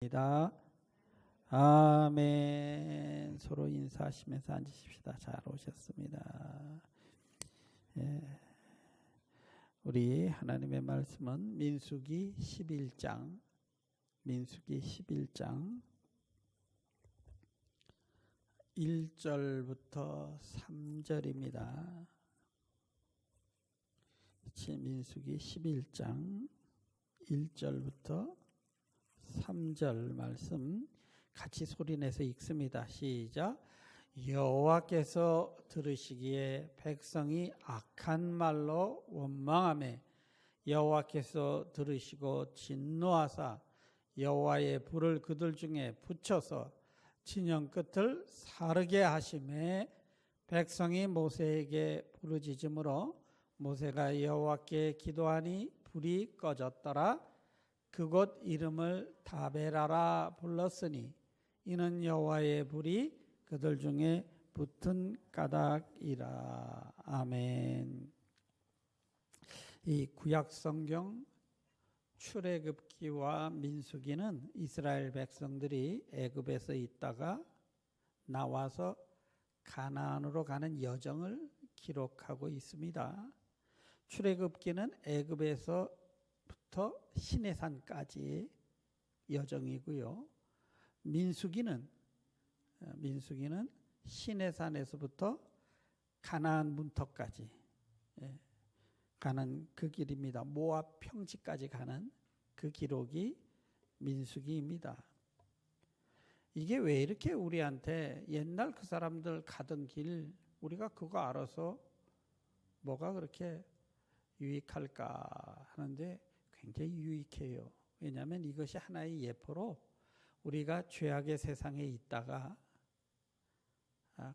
입니다. 아멘. 서로 인사하시면서 앉으십시다. 잘 오셨습니다. 예. 우리 하나님의 말씀은 민수기 11장 1절부터 3절입니다. 민수기 11장 1절부터 3절 말씀 같이 소리내서 읽습니다. 시작. 여호와께서 들으시기에 백성이 악한 말로 원망하며 여호와께서 들으시고 진노하사 여호와의 불을 그들 중에 붙여서 진영 끝을 사르게 하시매 백성이 모세에게 부르짖으므로 모세가 여호와께 기도하니 불이 꺼졌더라. 그곳 이름을 다베라라 불렀으니 이는 여호와의 불이 그들 중에 붙은 까닭이라. 아멘. 이 구약 성경 출애굽기와 민수기는 이스라엘 백성들이 애굽에서 있다가 나와서 가나안으로 가는 여정을 기록하고 있습니다. 출애굽기는 애굽에서 부터 시내산까지의 여정이고요. 민수기는 시내산에서부터 가나안 문턱까지 가는 그 길입니다. 모압 평지까지 가는 그 기록이 민수기입니다. 이게 왜 이렇게 우리한테 옛날 그 사람들 가던 길 우리가 그거 알아서 뭐가 그렇게 유익할까 하는데 굉장히 유익해요. 왜냐하면 이것이 하나의 예표로 우리가 죄악의 세상에 있다가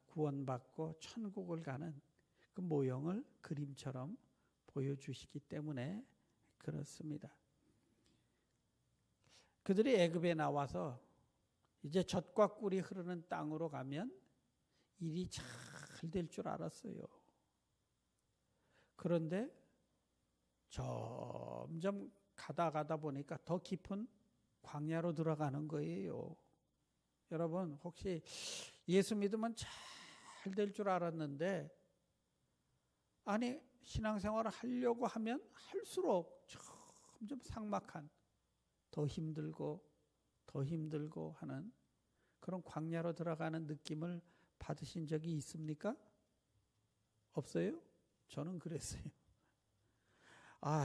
구원받고 천국을 가는 그 모형을 그림처럼 보여주시기 때문에 그렇습니다. 그들이 애굽에 나와서 이제 젖과 꿀이 흐르는 땅으로 가면 일이 잘 될 줄 알았어요. 그런데 점점 가다 보니까 더 깊은 광야로 들어가는 거예요. 여러분 혹시 예수 믿으면 잘 될 줄 알았는데 아니 신앙생활을 하려고 하면 할수록 점점 삭막한 더 힘들고 하는 그런 광야로 들어가는 느낌을 받으신 적이 있습니까? 없어요? 저는 그랬어요.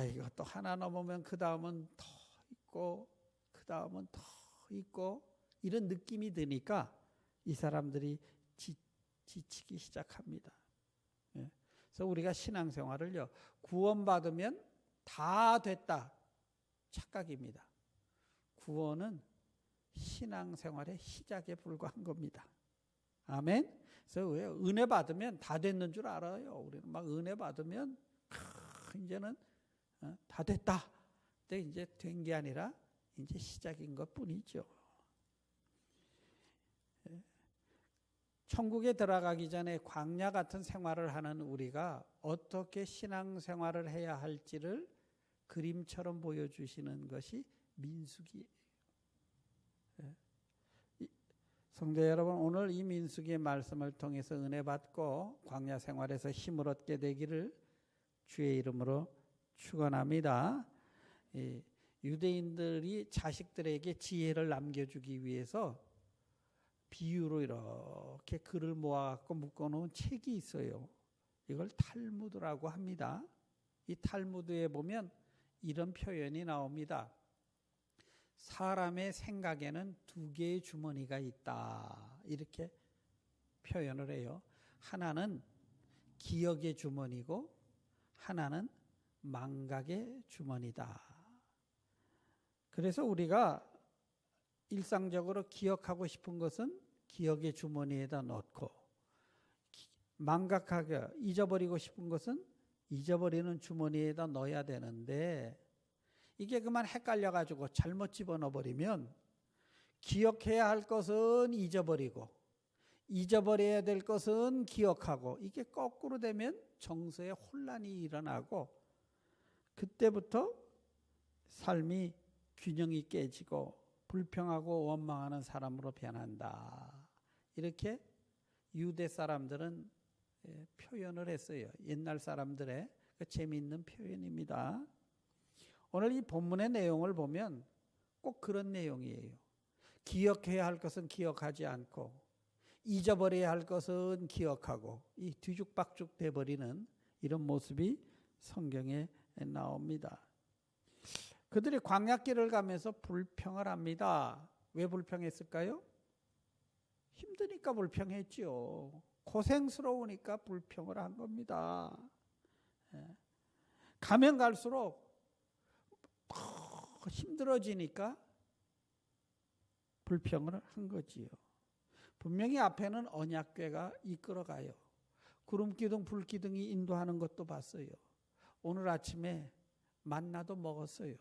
이거 또 하나 넘으면 그 다음은 더 있고 그 다음은 더 있고 이런 느낌이 드니까 이 사람들이 지치기 시작합니다. 그래서 우리가 신앙생활을요 구원받으면 다 됐다 착각입니다. 구원은 신앙생활의 시작에 불과한 겁니다. 아멘. 그래서 왜 은혜 받으면 다 됐는 줄 알아요. 우리는 막 은혜 받으면 이제는 다 됐다. 근데 이제 된 게 아니라 이제 시작인 것 뿐이죠. 천국에 들어가기 전에 광야 같은 생활을 하는 우리가 어떻게 신앙생활을 해야 할지를 그림처럼 보여주시는 것이 민수기예요. 성도 여러분, 오늘 이 민수기의 말씀을 통해서 은혜 받고 광야 생활에서 힘을 얻게 되기를 주의 이름으로 축원합니다. 유대인들이 자식들에게 지혜를 남겨주기 위해서 비유로 이렇게 글을 모아갖고 묶어놓은 책이 있어요. 이걸 탈무드라고 합니다. 이 탈무드에 보면 이런 표현이 나옵니다. 사람의 생각에는 두 개의 주머니가 있다. 이렇게 표현을 해요. 하나는 기억의 주머니고 하나는 망각의 주머니다. 그래서 우리가 일상적으로 기억하고 싶은 것은 기억의 주머니에다 넣고 망각하게 잊어버리고 싶은 것은 잊어버리는 주머니에다 넣어야 되는데 이게 그만 헷갈려가지고 잘못 집어넣어버리면 기억해야 할 것은 잊어버리고 잊어버려야 될 것은 기억하고 이게 거꾸로 되면 정서에 혼란이 일어나고 그때부터 삶이 균형이 깨지고 불평하고 원망하는 사람으로 변한다. 이렇게 유대 사람들은 표현을 했어요. 옛날 사람들의 그 재미있는 표현입니다. 오늘 이 본문의 내용을 보면 꼭 그런 내용이에요. 기억해야 할 것은 기억하지 않고 잊어버려야 할 것은 기억하고 이 뒤죽박죽 돼버리는 이런 모습이 성경에 나옵니다. 그들이 광야길을 가면서 불평을 합니다. 왜 불평했을까요? 힘드니까 불평했지요. 고생스러우니까 불평을 한 겁니다. 가면 갈수록 힘들어지니까 불평을 한 거지요. 분명히 앞에는 언약궤가 이끌어가요. 구름기둥 불기둥이 인도하는 것도 봤어요. 오늘 아침에 만나도 먹었어요.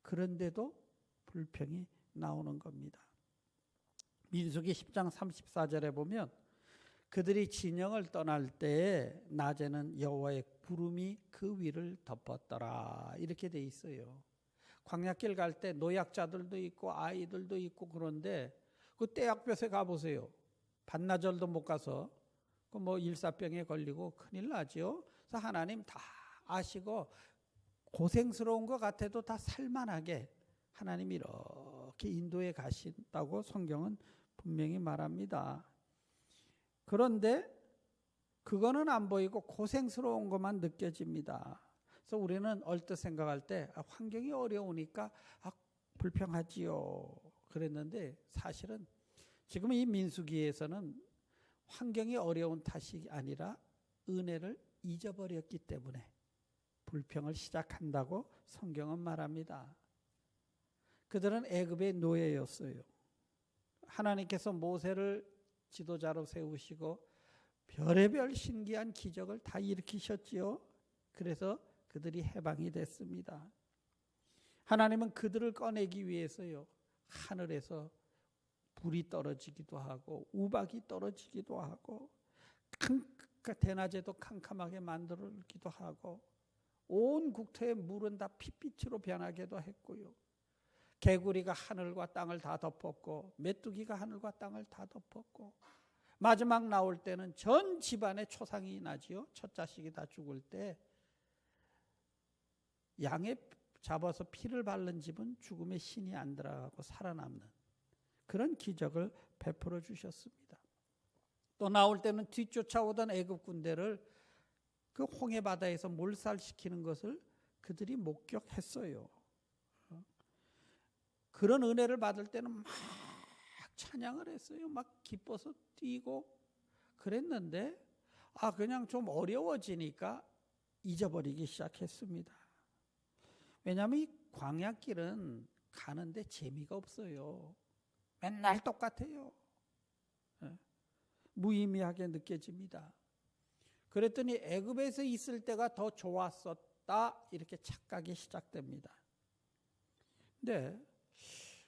그런데도 불평이 나오는 겁니다. 민수기 10장 34절에 보면 그들이 진영을 떠날 때에 낮에는 여호와의 구름이 그 위를 덮었더라 이렇게 돼 있어요. 광야길 갈 때 노약자들도 있고 아이들도 있고 그런데 그 떼약볕에 가보세요. 반나절도 못 가서 그 뭐 일사병에 걸리고 큰일 나죠. 그래서 하나님 다 아시고 고생스러운 것 같아도 다 살만하게 하나님 이렇게 인도해 가신다고 성경은 분명히 말합니다. 그런데 그거는 안 보이고 고생스러운 것만 느껴집니다. 그래서 우리는 얼뜻 생각할 때 환경이 어려우니까 불평하지요. 그랬는데 사실은 지금 이 민수기에서는 환경이 어려운 탓이 아니라 은혜를 잊어버렸기 때문에 불평을 시작한다고 성경은 말합니다. 그들은 애굽의 노예였어요. 하나님께서 모세를 지도자로 세우시고 별의별 신기한 기적을 다 일으키셨지요. 그래서 그들이 해방이 됐습니다. 하나님은 그들을 꺼내기 위해서요. 하늘에서 불이 떨어지기도 하고 우박이 떨어지기도 하고 대낮에도 캄캄하게 만들기도 하고 온 국토의 물은 다 핏빛으로 변하기도 했고요. 개구리가 하늘과 땅을 다 덮었고 메뚜기가 하늘과 땅을 다 덮었고 마지막 나올 때는 전 집안에 초상이 나지요. 첫 자식이 다 죽을 때 양에 잡아서 피를 바른 집은 죽음의 신이 안 들어가고 살아남는 그런 기적을 베풀어 주셨습니다. 또 나올 때는 뒤쫓아오던 애굽 군대를 그 홍해 바다에서 몰살시키는 것을 그들이 목격했어요. 그런 은혜를 받을 때는 막 찬양을 했어요. 막 기뻐서 뛰고 그랬는데 그냥 좀 어려워지니까 잊어버리기 시작했습니다. 왜냐하면 이 광야길은 가는데 재미가 없어요. 맨날 똑같아요. 무의미하게 느껴집니다. 그랬더니 애굽에서 있을 때가 더 좋았었다 이렇게 착각이 시작됩니다. 근데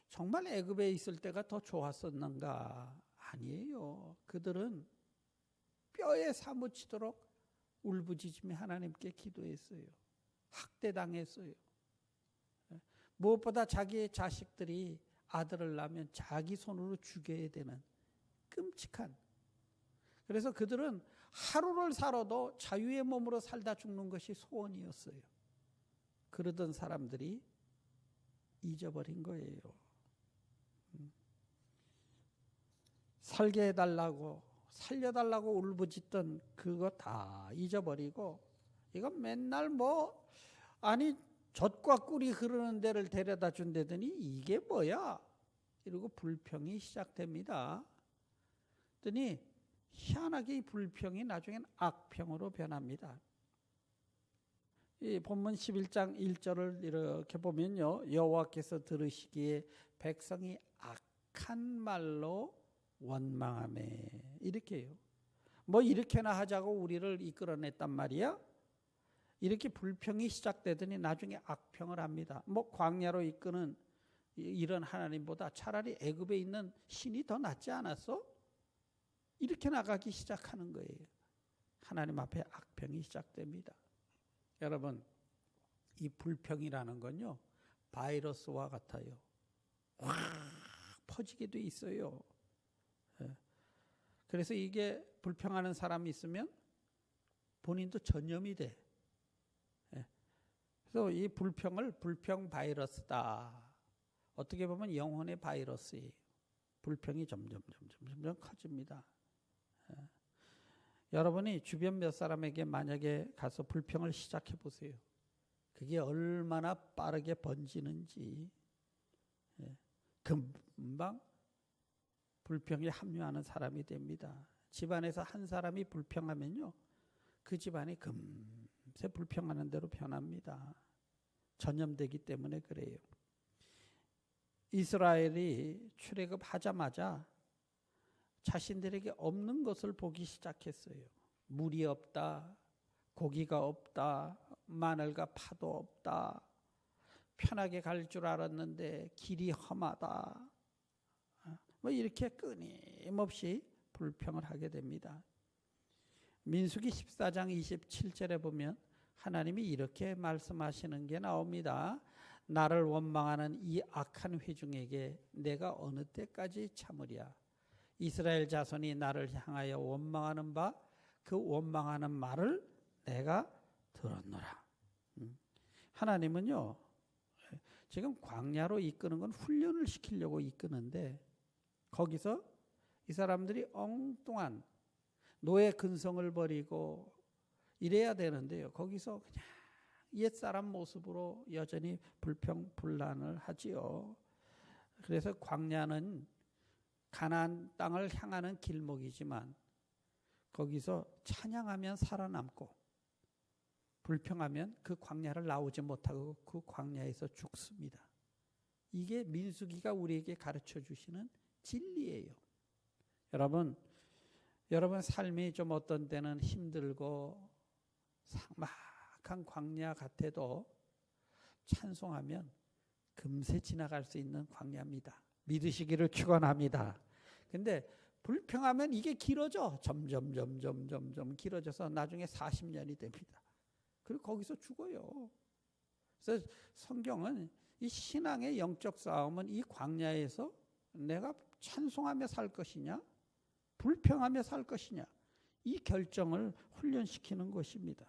정말 애굽에 있을 때가 더 좋았었는가? 아니에요. 그들은 뼈에 사무치도록 울부짖으며 하나님께 기도했어요. 학대당했어요. 무엇보다 자기의 자식들이 아들을 낳으면 자기 손으로 죽여야 되는 끔찍한. 그래서 그들은 하루를 살아도 자유의 몸으로 살다 죽는 것이 소원이었어요. 그러던 사람들이 잊어버린 거예요. 살게 해달라고 살려달라고 울부짖던 그거 다 잊어버리고 이건 맨날 젖과 꿀이 흐르는 데를 데려다 준다더니 이게 뭐야? 이러고 불평이 시작됩니다. 그랬더니 희한하게 이 불평이 나중엔 악평으로 변합니다. 이 본문 11장 1절을 이렇게 보면요. 여호와께서 들으시기에 백성이 악한 말로 원망하매 이렇게요. 이렇게나 하자고 우리를 이끌어냈단 말이야. 이렇게 불평이 시작되더니 나중에 악평을 합니다. 광야로 이끄는 이런 하나님보다 차라리 애굽에 있는 신이 더 낫지 않았어? 이렇게 나가기 시작하는 거예요. 하나님 앞에 악평이 시작됩니다. 여러분, 이 불평이라는 건요, 바이러스와 같아요. 확 퍼지게 돼 있어요. 그래서 이게 불평하는 사람이 있으면 본인도 전염이 돼. 그래서 이 불평을 불평 바이러스다. 어떻게 보면 영혼의 바이러스예요. 불평이 점점 커집니다. 여러분이 주변 몇 사람에게 만약에 가서 불평을 시작해 보세요. 그게 얼마나 빠르게 번지는지. 금방 불평에 합류하는 사람이 됩니다. 집안에서 한 사람이 불평하면요, 그 집안이 금세 불평하는 대로 변합니다. 전염되기 때문에 그래요. 이스라엘이 출애굽하자마자 자신들에게 없는 것을 보기 시작했어요. 물이 없다, 고기가 없다, 마늘과 파도 없다, 편하게 갈 줄 알았는데 길이 험하다, 뭐 이렇게 끊임없이 불평을 하게 됩니다. 민수기 14장 27절에 보면 하나님이 이렇게 말씀하시는 게 나옵니다. 나를 원망하는 이 악한 회중에게 내가 어느 때까지 참으랴. 이스라엘 자손이 나를 향하여 원망하는 바 그 원망하는 말을 내가 들었노라. 하나님은요, 지금 광야로 이끄는 건 훈련을 시키려고 이끄는데 거기서 이 사람들이 엉뚱한 노예 근성을 버리고 이래야 되는데요, 거기서 그냥 옛사람 모습으로 여전히 불평불란을 하지요. 그래서 광야는 가나안 땅을 향하는 길목이지만 거기서 찬양하면 살아남고 불평하면 그 광야를 나오지 못하고 그 광야에서 죽습니다. 이게 민수기가 우리에게 가르쳐 주시는 진리예요. 여러분 삶이 좀 어떤 때는 힘들고 삭막한 광야 같아도 찬송하면 금세 지나갈 수 있는 광야입니다. 믿으시기를 축원합니다. 근데 불평하면 이게 길어져. 점점 길어져서 나중에 40년이 됩니다. 그리고 거기서 죽어요. 그래서 성경은 이 신앙의 영적 싸움은 이 광야에서 내가 찬송하며 살 것이냐, 불평하며 살 것이냐, 이 결정을 훈련시키는 것입니다.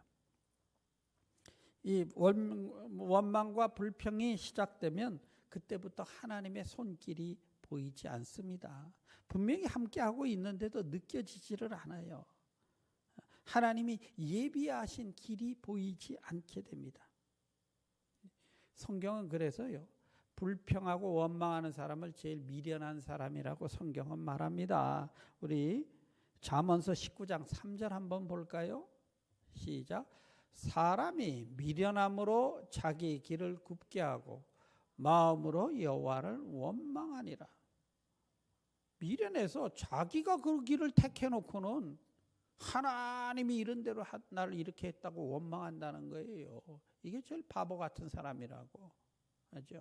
이 원망과 불평이 시작되면 그때부터 하나님의 손길이 보이지 않습니다. 분명히 함께하고 있는데도 느껴지지를 않아요. 하나님이 예비하신 길이 보이지 않게 됩니다. 성경은 그래서요, 불평하고 원망하는 사람을 제일 미련한 사람이라고 성경은 말합니다. 우리 잠언서 19장 3절 한번 볼까요? 시작. 사람이 미련함으로 자기 길을 굽게 하고 마음으로 여호와를 원망하니라. 미련해서 자기가 그 길을 택해놓고는 하나님이 이런 대로 나를 이렇게 했다고 원망한다는 거예요. 이게 제일 바보 같은 사람이라고 하죠.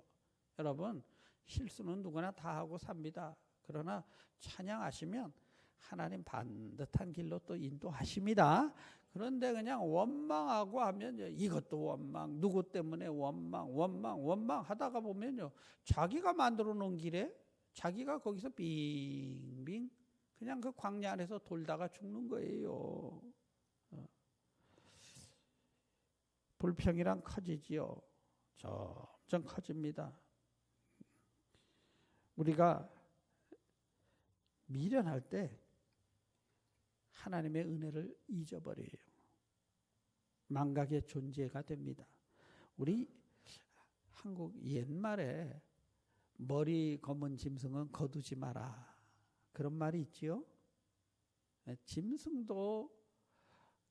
여러분, 실수는 누구나 다 하고 삽니다. 그러나 찬양하시면 하나님 반듯한 길로 또 인도하십니다. 그런데 그냥 원망하고 하면 이것도 원망, 누구 때문에 원망 하다가 보면요, 자기가 만들어 놓은 길에 자기가 거기서 빙빙 그냥 그 광야 안에서 돌다가 죽는 거예요. 불평이란 커지지요. 점점 커집니다. 우리가 미련할 때 하나님의 은혜를 잊어버려요. 망각의 존재가 됩니다. 우리 한국 옛말에 머리 검은 짐승은 거두지 마라, 그런 말이 있지요. 짐승도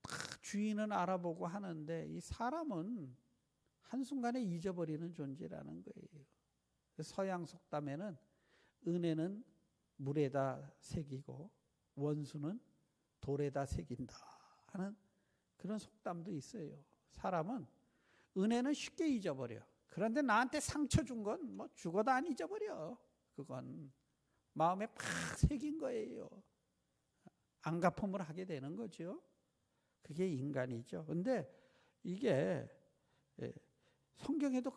다 주인은 알아보고 하는데 이 사람은 한순간에 잊어버리는 존재라는 거예요. 서양 속담에는 은혜는 물에다 새기고 원수는 돌에다 새긴다 하는 그런 속담도 있어요. 사람은 은혜는 쉽게 잊어버려. 그런데 나한테 상처 준 건 뭐 죽어도 안 잊어버려. 그건 마음에 팍 새긴 거예요. 안갚음을 하게 되는 거죠. 그게 인간이죠. 근데 이게 성경에도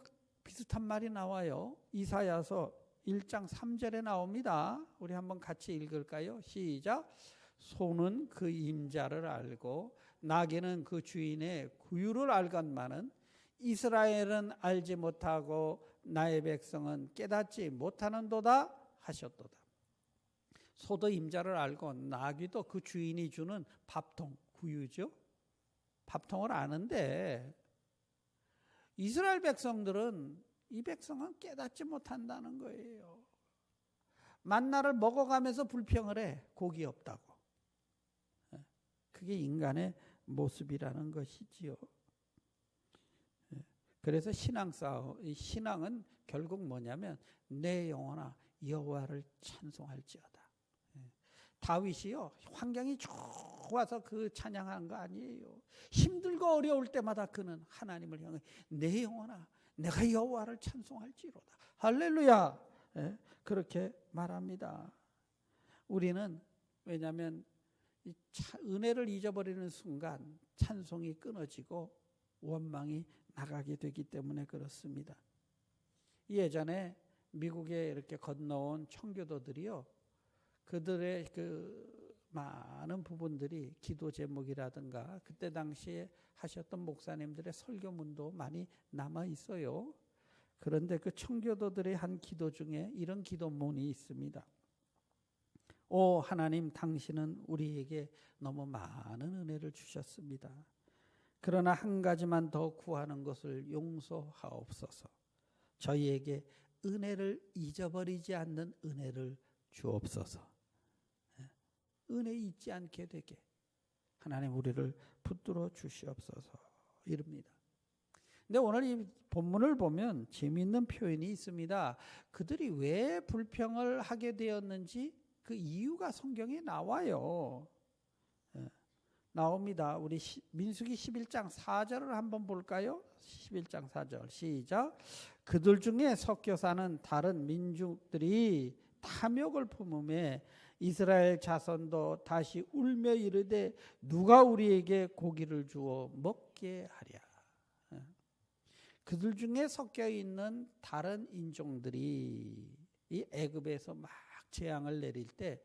비슷한 말이 나와요. 이사야서 1장 3절에 나옵니다. 우리 한번 같이 읽을까요? 시작. 소는 그 임자를 알고 나귀는 그 주인의 구유를 알건만은 이스라엘은 알지 못하고 나의 백성은 깨닫지 못하는도다 하셨도다. 소도 임자를 알고 나귀도 그 주인이 주는 밥통, 구유죠. 밥통을 아는데 이스라엘 백성들은 이 백성은 깨닫지 못한다는 거예요. 만나를 먹어가면서 불평을 해. 고기 없다고. 그게 인간의 모습이라는 것이지요. 그래서 신앙은 결국 뭐냐면 내 영혼아 여호와를 찬송할지어다. 다윗이요 환경이 좋아서 그 찬양한 거 아니에요. 힘들고 어려울 때마다 그는 하나님을 향해 내 영혼아 내가 여호와를 찬송할지로다. 할렐루야. 그렇게 말합니다. 우리는 왜냐하면 이 은혜를 잊어버리는 순간 찬송이 끊어지고 원망이 나가게 되기 때문에 그렇습니다. 예전에 미국에 이렇게 건너온 청교도들이요, 그들의 그 많은 부분들이 기도 제목이라든가 그때 당시에 하셨던 목사님들의 설교문도 많이 남아 있어요. 그런데 그 청교도들의 한 기도 중에 이런 기도문이 있습니다. 오 하나님, 당신은 우리에게 너무 많은 은혜를 주셨습니다. 그러나 한 가지만 더 구하는 것을 용서하옵소서. 저희에게 은혜를 잊어버리지 않는 은혜를 주옵소서. 은혜 잊지 않게 되게 하나님 우리를 붙들어 주시옵소서 이릅니다. 근데 오늘 이 본문을 보면 재미있는 표현이 있습니다. 그들이 왜 불평을 하게 되었는지 그 이유가 성경에 나와요. 나옵니다. 우리 민수기 11장 4절을 한번 볼까요? 11장 4절 시작. 그들 중에 섞여 사는 다른 민족들이 탐욕을 품음에 이스라엘 자손도 다시 울며 이르되 누가 우리에게 고기를 주어 먹게 하랴. 그들 중에 섞여 있는 다른 인종들이 이 애굽에서 막 재앙을 내릴 때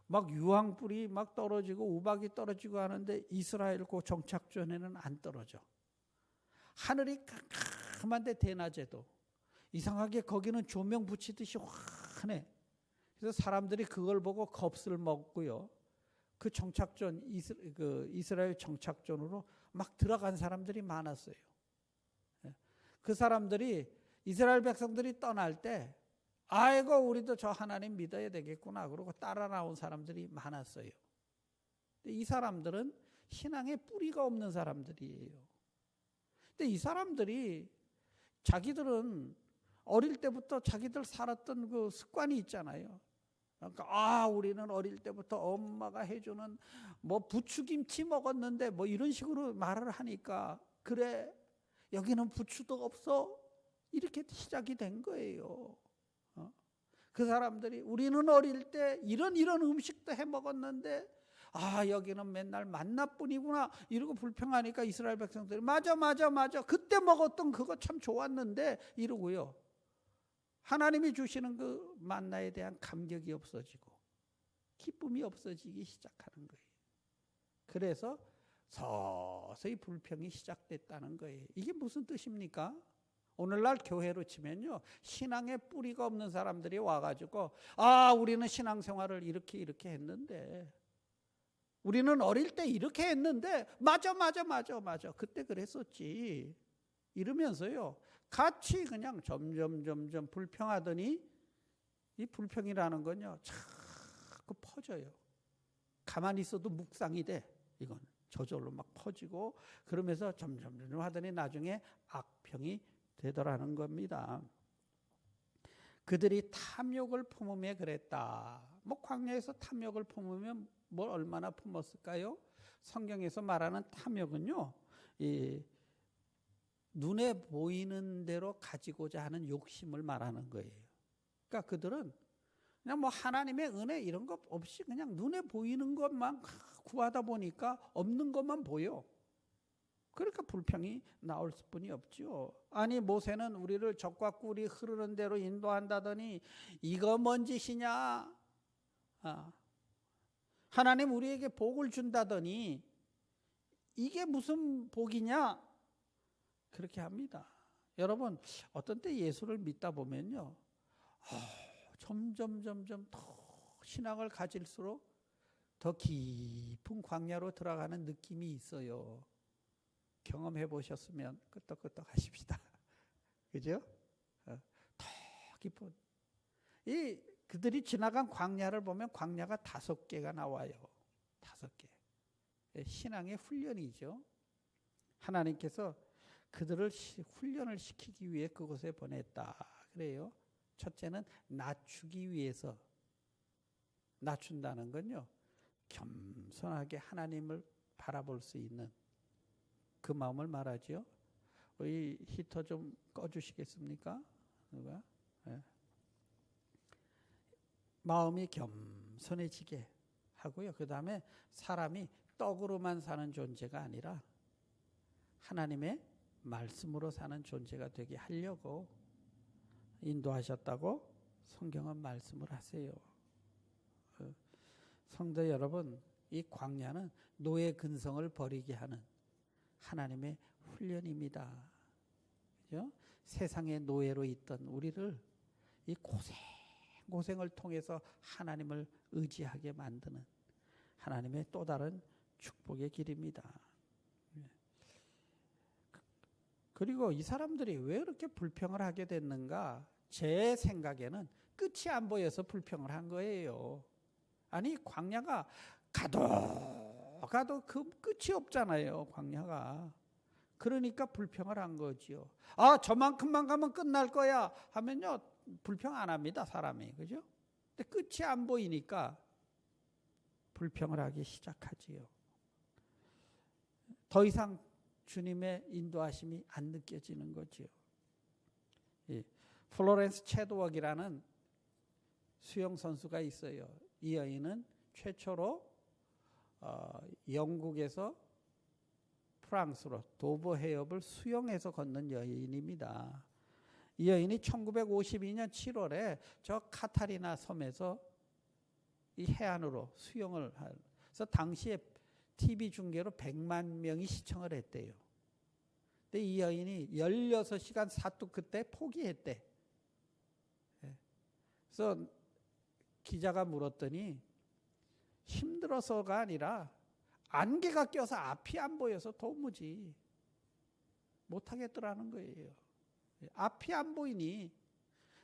막 유황불이 막 떨어지고 우박이 떨어지고 하는데 이스라엘 그 정착존에는 안 떨어져. 하늘이 캄캄한데 대낮에도 이상하게 거기는 조명 붙이듯이 환해. 그래서 사람들이 그걸 보고 겁을 먹고요. 그 정착존 이스라엘 정착존으로 막 들어간 사람들이 많았어요. 그 사람들이 이스라엘 백성들이 떠날 때 아이고 우리도 저 하나님 믿어야 되겠구나 그러고 따라 나온 사람들이 많았어요. 근데 이 사람들은 신앙에 뿌리가 없는 사람들이에요. 근데 이 사람들이 자기들은 어릴 때부터 자기들 살았던 그 습관이 있잖아요. 그러니까 우리는 어릴 때부터 엄마가 해주는 뭐 부추김치 먹었는데 뭐 이런 식으로 말을 하니까 그래 여기는 부추도 없어 이렇게 시작이 된 거예요. 그 사람들이 우리는 어릴 때 이런 음식도 해 먹었는데 여기는 맨날 만나뿐이구나 이러고 불평하니까 이스라엘 백성들이 맞아 그때 먹었던 그거 참 좋았는데 이러고요. 하나님이 주시는 그 만나에 대한 감격이 없어지고 기쁨이 없어지기 시작하는 거예요. 그래서 서서히 불평이 시작됐다는 거예요. 이게 무슨 뜻입니까? 오늘날 교회로 치면요, 신앙에 뿌리가 없는 사람들이 와가지고 우리는 신앙생활을 이렇게 했는데 우리는 어릴 때 이렇게 했는데 맞아 그때 그랬었지 이러면서요 같이 그냥 점점 불평하더니 이 불평이라는 건요 자꾸 퍼져요. 가만히 있어도 묵상이 돼. 이건 저절로 막 퍼지고 그러면서 점점 하더니 나중에 악평이 되더라는 겁니다. 그들이 탐욕을 품으며 그랬다. 뭐 광야에서 탐욕을 품으면 뭘 얼마나 품었을까요? 성경에서 말하는 탐욕은요, 이 눈에 보이는 대로 가지고자 하는 욕심을 말하는 거예요. 그러니까 그들은 그냥 뭐 하나님의 은혜 이런 것 없이 그냥 눈에 보이는 것만 구하다 보니까 없는 것만 보여. 그러니까 불평이 나올 뿐이 없죠. 아니 모세는 우리를 적과 꿀이 흐르는 대로 인도한다더니 이거 뭔 짓이냐? 하나님 우리에게 복을 준다더니 이게 무슨 복이냐? 그렇게 합니다. 여러분 어떤 때 예수를 믿다 보면요, 점점 더 신앙을 가질수록 더 깊은 광야로 들어가는 느낌이 있어요. 경험해 보셨으면 끄떡끄떡 하십시다. 그죠? 더 깊은 그들이 지나간 광야를 보면 광야가 5개가 나와요. 5개. 신앙의 훈련이죠. 하나님께서 그들을 훈련을 시키기 위해 그곳에 보냈다. 그래요. 첫째는 낮추기 위해서. 낮춘다는 건요, 겸손하게 하나님을 바라볼 수 있는 그 마음을 말하죠. 우리 히터 좀 꺼주시겠습니까? 누가? 네. 마음이 겸손해지게 하고요. 그 다음에 사람이 떡으로만 사는 존재가 아니라 하나님의 말씀으로 사는 존재가 되게 하려고 인도하셨다고 성경은 말씀을 하세요. 성도 여러분, 이 광야는 노예 근성을 버리게 하는 하나님의 훈련입니다. 그죠? 세상의 노예로 있던 우리를 이 고생을 통해서 하나님을 의지하게 만드는 하나님의 또 다른 축복의 길입니다. 그리고 이 사람들이 왜 이렇게 불평을 하게 됐는가? 제 생각에는 끝이 안 보여서 불평을 한 거예요. 아니 광야가 가도 그 끝이 없잖아요. 광야가. 그러니까 불평을 한 거지요. 저만큼만 가면 끝날 거야 하면요, 불평 안 합니다, 사람이. 그죠? 근데 끝이 안 보이니까 불평을 하기 시작하지요. 더 이상 주님의 인도하심이 안 느껴지는 거지요. 플로렌스 체드웍이라는 수영 선수가 있어요. 이 여인은 최초로 영국에서 프랑스로 도보 해협을 수영해서 건넌 여인입니다. 이 여인이 1952년 7월에 저 카타리나 섬에서 이 해안으로 수영을 해서 당시에 TV 중계로 100만 명이 시청을 했대요. 근데 이 여인이 16시간 사뚝 그때 포기했대. 그래서 기자가 물었더니 힘들어서가 아니라 안개가 껴서 앞이 안 보여서 도무지 못하겠더라는 거예요. 앞이 안 보이니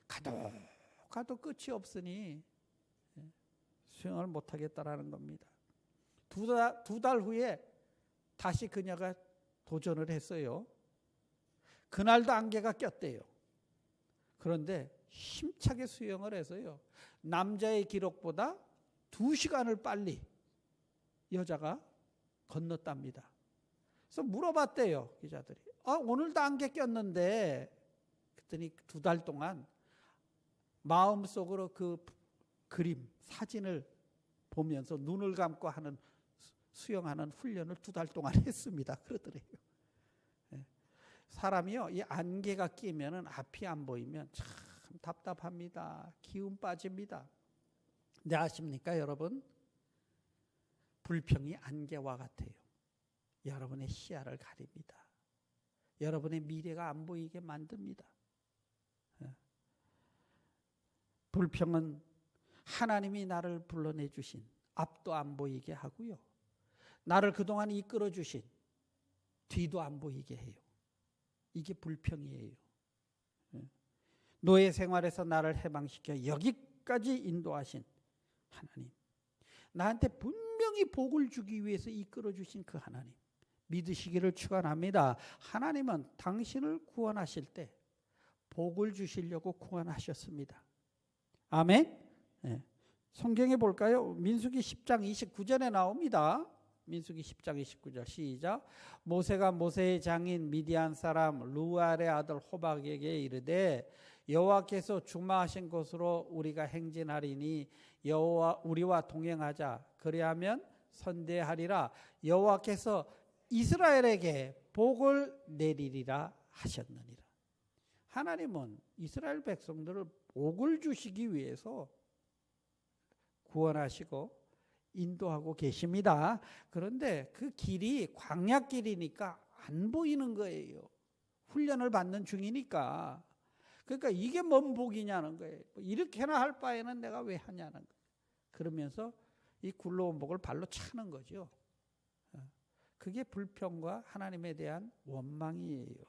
가도 끝이 없으니 수영을 못하겠다라는 겁니다. 두 달 후에 다시 그녀가 도전을 했어요. 그날도 안개가 꼈대요. 그런데 힘차게 수영을 해서요, 남자의 기록보다 2시간을 빨리 여자가 건넜답니다. 그래서 물어봤대요, 기자들이. 오늘도 안개 꼈는데, 그랬더니 2달 동안 마음속으로 그 그림, 사진을 보면서 눈을 감고 하는 수영하는 훈련을 2달 동안 했습니다. 그러더래요. 사람이요, 이 안개가 끼면은 앞이 안 보이면 참 답답합니다. 기운 빠집니다. 근데 아십니까, 여러분? 불평이 안개와 같아요. 여러분의 시야를 가립니다. 여러분의 미래가 안 보이게 만듭니다. 불평은 하나님이 나를 불러내 주신 앞도 안 보이게 하고요, 나를 그동안 이끌어 주신 뒤도 안 보이게 해요. 이게 불평이에요. 노예 생활에서 나를 해방시켜 여기까지 인도하신 하나님, 나한테 분명히 복을 주기 위해서 이끌어 주신 그 하나님 믿으시기를 축원합니다. 하나님은 당신을 구원하실 때 복을 주시려고 구원하셨습니다. 아멘. 네. 성경에 볼까요? 민수기 10장 29절에 나옵니다. 민수기 10장 29절 시작. 모세가 모세의 장인 미디안 사람 루알의 아들 호박에게 이르되 여호와께서 주마하신 곳으로 우리가 행진하리니 여호와 우리와 동행하자. 그리하면 선대하리라. 여호와께서 이스라엘에게 복을 내리리라 하셨느니라. 하나님은 이스라엘 백성들을 복을 주시기 위해서 구원하시고 인도하고 계십니다. 그런데 그 길이 광야길이니까 안 보이는 거예요. 훈련을 받는 중이니까. 그러니까 이게 뭔 복이냐는 거예요. 이렇게나 할 바에는 내가 왜 하냐는 거예요. 그러면서 이 굴러온 복을 발로 차는 거죠. 그게 불평과 하나님에 대한 원망이에요.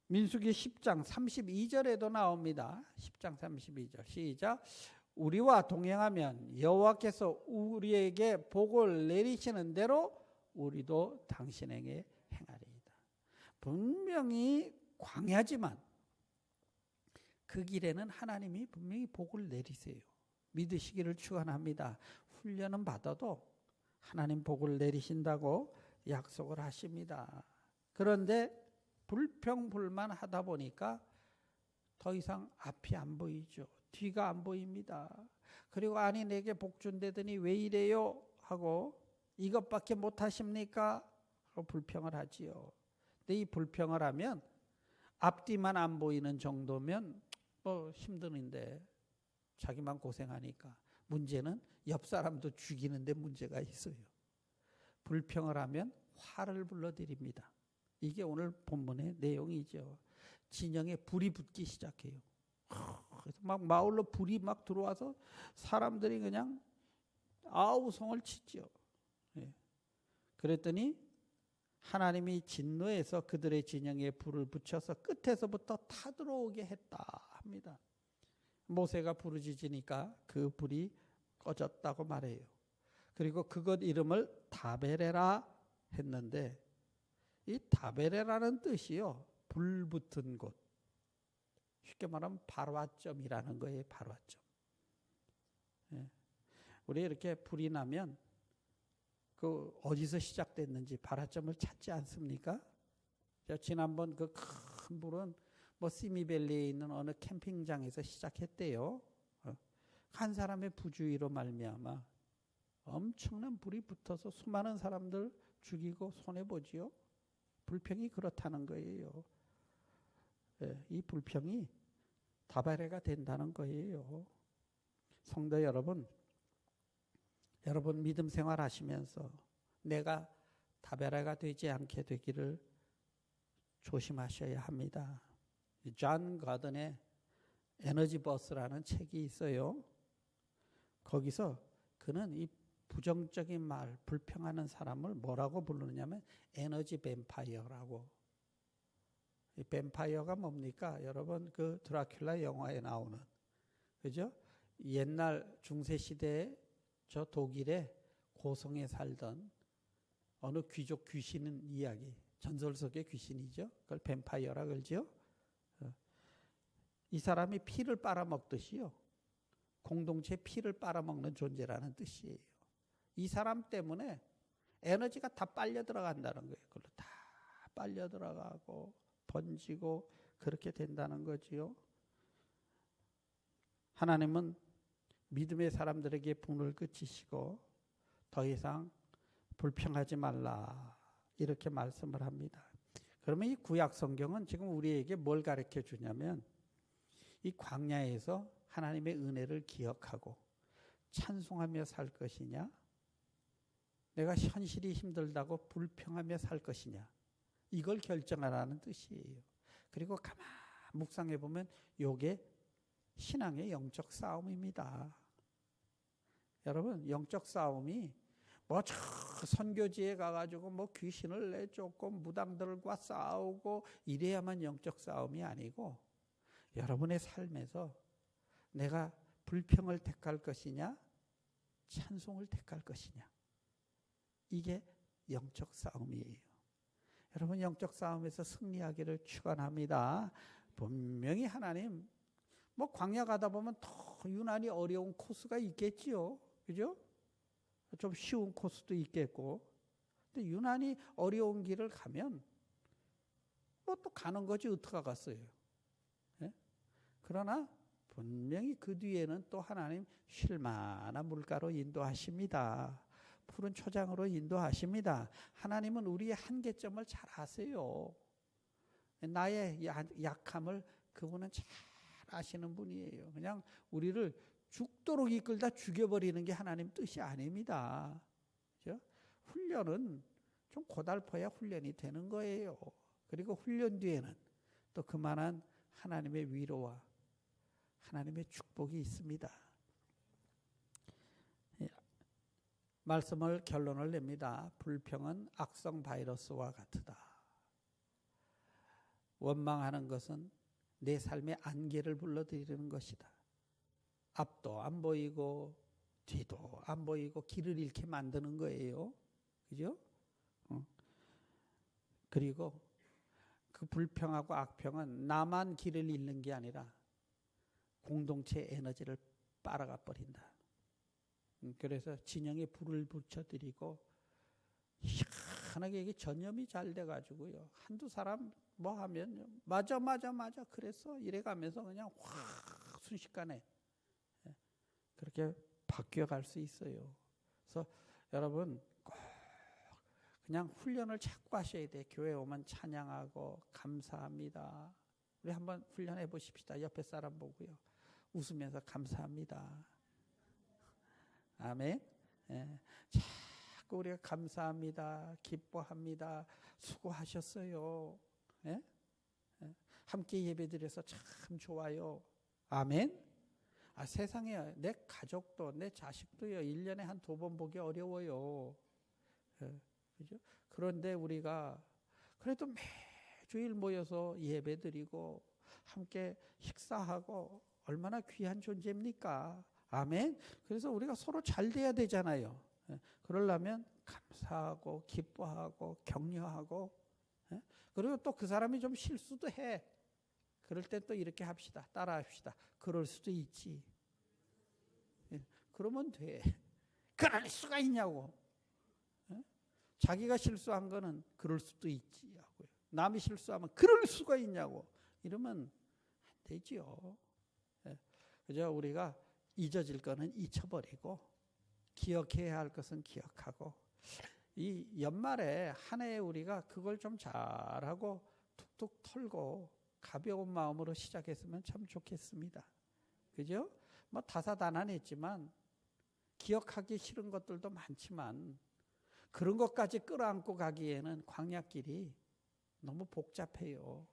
민수기 10장 32절에도 나옵니다. 10장 32절 시작. 우리와 동행하면 여호와께서 우리에게 복을 내리시는 대로 우리도 당신에게 행하리이다. 분명히 광야지만 그 길에는 하나님이 분명히 복을 내리세요. 믿으시기를 축원합니다. 훈련은 받아도 하나님 복을 내리신다고 약속을 하십니다. 그런데 불평불만 하다 보니까 더 이상 앞이 안 보이죠. 뒤가 안 보입니다. 그리고 아니 내게 복 준다더니 왜 이래요? 하고 이것밖에 못 하십니까? 하고 불평을 하지요. 근데 이 불평을 하면 앞뒤만 안 보이는 정도면 뭐 힘드는데 자기만 고생하니까 문제는 옆 사람도 죽이는데 문제가 있어요. 불평을 하면 화를 불러들입니다. 이게 오늘 본문의 내용이죠. 진영에 불이 붙기 시작해요. 그래서 막 마을로 불이 막 들어와서 사람들이 그냥 아우성을 치죠. 그랬더니 하나님이 진노해서 그들의 진영에 불을 붙여서 끝에서부터 타들어오게 했다 합니다. 모세가 부르짖으니까 그 불이 꺼졌다고 말해요. 그리고 그것 이름을 다베레라 했는데 이 다베레라는 뜻이요. 불 붙은 곳. 쉽게 말하면 발화점이라는 거예요. 발화점. 우리 이렇게 불이 나면 그 어디서 시작됐는지 발화점을 찾지 않습니까? 지난번 그 큰 불은 뭐 시미밸리에 있는 어느 캠핑장에서 시작했대요. 한 사람의 부주의로 말미암아 엄청난 불이 붙어서 수많은 사람들 죽이고 손해보지요. 불평이 그렇다는 거예요. 이 불평이 다발해가 된다는 거예요. 성도 여러분, 여러분 믿음 생활 하시면서 내가 다발해가 되지 않게 되기를 조심하셔야 합니다. 존 거든의 에너지 버스라는 책이 있어요. 거기서 그는 이 부정적인 말, 불평하는 사람을 뭐라고 부르느냐면 에너지 뱀파이어라고. 이 뱀파이어가 뭡니까? 여러분 그 드라큘라 영화에 나오는, 그죠? 옛날 중세 시대에 저 독일의 고성에 살던 어느 귀족 귀신 이야기, 전설 속의 귀신이죠. 그걸 뱀파이어라 그러죠. 이 사람이 피를 빨아먹듯이요. 공동체 피를 빨아먹는 존재라는 뜻이에요. 이 사람 때문에 에너지가 다 빨려 들어간다는 거예요. 그걸로 다 빨려 들어가고 번지고 그렇게 된다는 거지요. 하나님은 믿음의 사람들에게 분을 그치시고 더 이상 불평하지 말라 이렇게 말씀을 합니다. 그러면 이 구약 성경은 지금 우리에게 뭘 가르쳐 주냐면 이 광야에서 하나님의 은혜를 기억하고 찬송하며 살 것이냐, 내가 현실이 힘들다고 불평하며 살 것이냐, 이걸 결정하라는 뜻이에요. 그리고 가만 묵상해 보면 이게 신앙의 영적 싸움입니다. 여러분 영적 싸움이 뭐 선교지에 가가지고 뭐 귀신을 내쫓고 무당들과 싸우고 이래야만 영적 싸움이 아니고 여러분의 삶에서 내가 불평을 택할 것이냐 찬송을 택할 것이냐, 이게 영적 싸움이에요. 여러분 영적 싸움에서 승리하기를 축원합니다. 분명히 하나님 뭐 광야 가다 보면 더 유난히 어려운 코스가 있겠지요. 그죠? 좀 쉬운 코스도 있겠고. 근데 유난히 어려운 길을 가면 뭐 또 가는 거지 어떻게 갔어요. 네? 그러나 분명히 그 뒤에는 또 하나님 쉴만한 물가로 인도하십니다. 푸른 초장으로 인도하십니다. 하나님은 우리의 한계점을 잘 아세요. 나의 약함을 그분은 잘 아시는 분이에요. 그냥 우리를 죽도록 이끌다 죽여버리는 게 하나님 뜻이 아닙니다. 그렇죠? 훈련은 좀 고달퍼야 훈련이 되는 거예요. 그리고 훈련 뒤에는 또 그만한 하나님의 위로와 하나님의 축복이 있습니다. 말씀을 결론을 냅니다. 불평은 악성 바이러스와 같으다. 원망하는 것은 내 삶의 안개를 불러들이는 것이다. 앞도 안 보이고 뒤도 안 보이고 길을 잃게 만드는 거예요. 그죠? 그리고 그 불평하고 악평은 나만 길을 잃는 게 아니라 공동체 에너지를 빨아가 버린다. 그래서 진영에 불을 붙여드리고 희한하게 이게 전염이 잘 돼가지고요. 한두 사람 뭐 하면 맞아 그래서 이래가면서 그냥 확 순식간에 그렇게 바뀌어갈 수 있어요. 그래서 여러분 꼭 그냥 훈련을 자꾸 하셔야 돼. 교회 오면 찬양하고 감사합니다. 우리 한번 훈련해 보십시다. 옆에 사람 보고요. 웃으면서 감사합니다. 아멘. 예. 자꾸 우리가 감사합니다. 기뻐합니다. 수고하셨어요. 예? 예. 함께 예배드려서 참 좋아요. 아멘. 세상에 내 가족도 내 자식도요 1년에 한 2번 보기 어려워요. 예. 그죠? 그런데 우리가 그래도 매주일 모여서 예배드리고 함께 식사하고 얼마나 귀한 존재입니까? 아멘. 그래서 우리가 서로 잘 돼야 되잖아요. 그러려면 감사하고 기뻐하고 격려하고, 그리고 또 그 사람이 좀 실수도 해. 그럴 땐 또 이렇게 합시다. 따라합시다. 그럴 수도 있지. 그러면 돼. 그럴 수가 있냐고. 자기가 실수한 거는 그럴 수도 있지 하고요. 남이 실수하면 그럴 수가 있냐고. 이러면 안 되지요. 그죠? 우리가 잊어질 거는 잊혀버리고 기억해야 할 것은 기억하고, 이 연말에 한 해에 우리가 그걸 좀 잘하고 툭툭 털고 가벼운 마음으로 시작했으면 참 좋겠습니다. 그죠? 뭐 다사다난했지만 기억하기 싫은 것들도 많지만 그런 것까지 끌어안고 가기에는 광야길이 너무 복잡해요.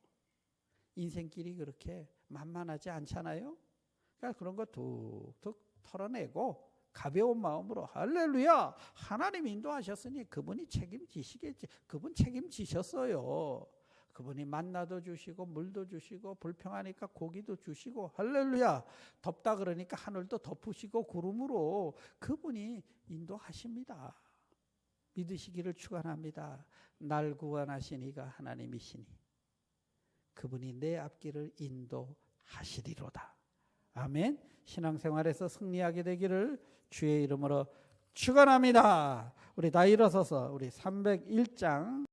인생길이 그렇게 만만하지 않잖아요. 그러니까 그런 거 툭툭 털어내고 가벼운 마음으로 할렐루야, 하나님 인도하셨으니 그분이 책임지시겠지. 그분 책임지셨어요. 그분이 만나도 주시고 물도 주시고 불평하니까 고기도 주시고, 할렐루야, 덥다 그러니까 하늘도 덮으시고 구름으로 그분이 인도하십니다. 믿으시기를 축원합니다. 날 구원하신 이가 하나님이시니 그분이 내 앞길을 인도하시리로다. 아멘. 신앙생활에서 승리하게 되기를 주의 이름으로 축원합니다. 우리 다 일어서서 우리 301장